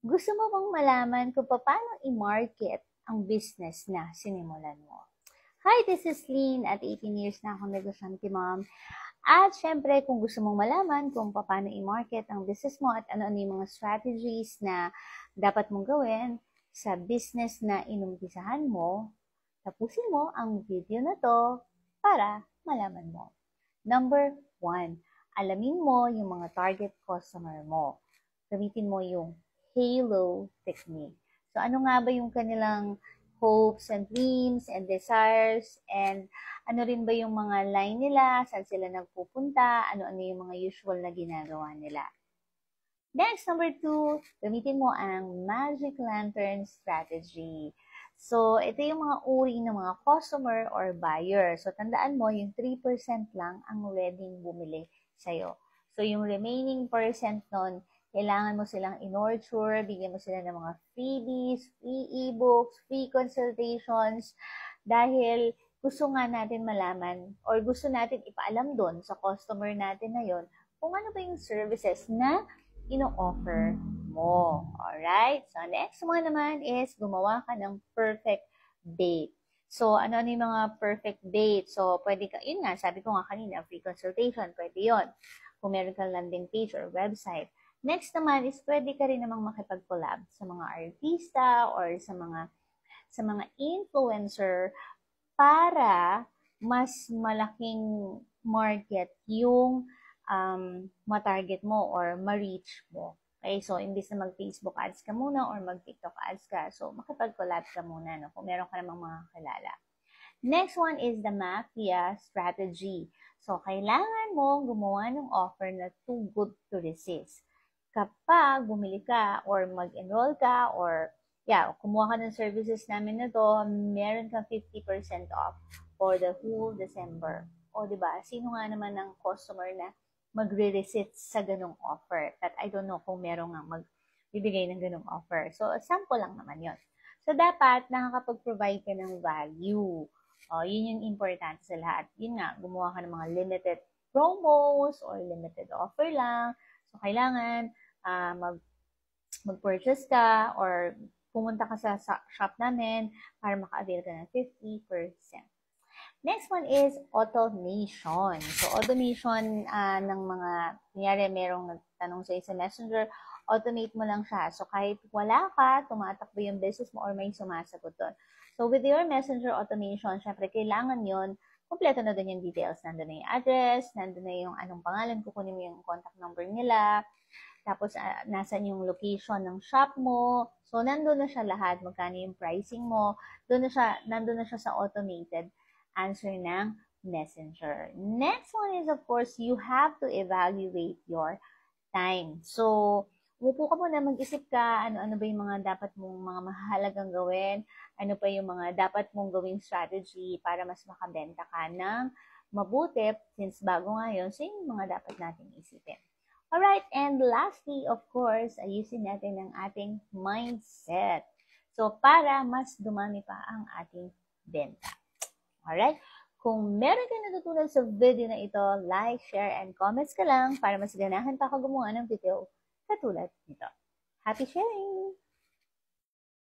Gusto mo bang malaman kung paano i-market ang business na sinimulan mo? Hi, this is Lynn at 18 years na akong negosyante mom. At syempre, kung gusto mong malaman kung paano i-market ang business mo at ano-ano yung mga strategies na dapat mong gawin sa business na inumpisahan mo, tapusin mo ang video na to para malaman mo. Number 1, alamin mo yung mga target customer mo. Gamitin mo yung halo technique. So, ano nga ba yung kanilang hopes and dreams and desires, and ano rin ba yung mga line nila, saan sila nagpupunta, ano-ano yung mga usual na ginagawa nila. Next, number 2, gamitin mo ang Magic Lantern Strategy. So, ito yung mga uri ng mga customer or buyer. So, tandaan mo, yung 3% lang ang ready bumili sa'yo. So, yung remaining percent nun, kailangan mo silang in-nurture, bigyan mo sila ng mga freebies, free e-books, free consultations, dahil gusto nga natin malaman or gusto natin ipaalam doon sa customer natin na yon kung ano ba yung services na ino-offer mo. Alright? So, next one naman is gumawa ka ng perfect date. So, ano-ano yung mga perfect date? So, pwede ka, yun nga, sabi ko nga kanina, free consultation, pwede yon. Kung meron kang landing page or website. Next naman is pwede ka rin namang makipag-collab sa mga artista or sa mga influencer para mas malaking market yung matarget mo or ma-reach mo. Okay, so imbis na mag-Facebook ads ka muna or mag-TikTok ads ka, so makipag-collab ka muna, no, kung meron ka namang mga kilala. Next one is the mafia strategy. So, kailangan mo gumawa ng offer na too good to resist. Kapag bumili ka or mag-enroll ka or kumuha ka ng services namin na to, meron kang 50% off for the whole December. O, diba? Sino nga naman ang customer na magre-receipt sa ganong offer? That I don't know kung meron nga magbibigay ng ganong offer. So, sample lang naman yon. So, dapat nakakapag-provide ka ng value. O, yun yung importante sa lahat. Yun nga, gumawa ka ng mga limited promos or limited offer lang. So, kailangan mag-purchase ka or pumunta ka sa shop namin para maka-avail ka ng 50%. Next one is automation. So, automation ng mga, kunyari merong nagtanong sa Messenger, automate mo lang siya. So, kahit wala ka, tumatakbo yung business mo or may sumasagot doon. So, with your Messenger automation, syempre, kailangan yon kompleto na doon yung details. Nandun na yung address, nandun na yung anong pangalan, kukunin mo yung contact number nila, tapos nasan yung location ng shop mo. So, nandun na siya lahat, magkano yung pricing mo, nandun na siya sa automated answer ng Messenger. Next one is, of course, you have to evaluate your time. So, umupo ka muna, mag-isip ka, ano-ano ba yung mga dapat mong mga mahalagang gawin, ano pa yung mga dapat mong gawing strategy para mas makabenta ka ng mabuti, since bago nga yun, so yung mga dapat nating isipin. Alright, and lastly, of course, ayusin natin ang ating mindset. So, para mas dumami pa ang ating benta. Alright? Kung meron kang natutunan sa video na ito, like, share, and comments ka lang para mas ganahan pa ako gumawa ng video katulad nito. Happy sharing!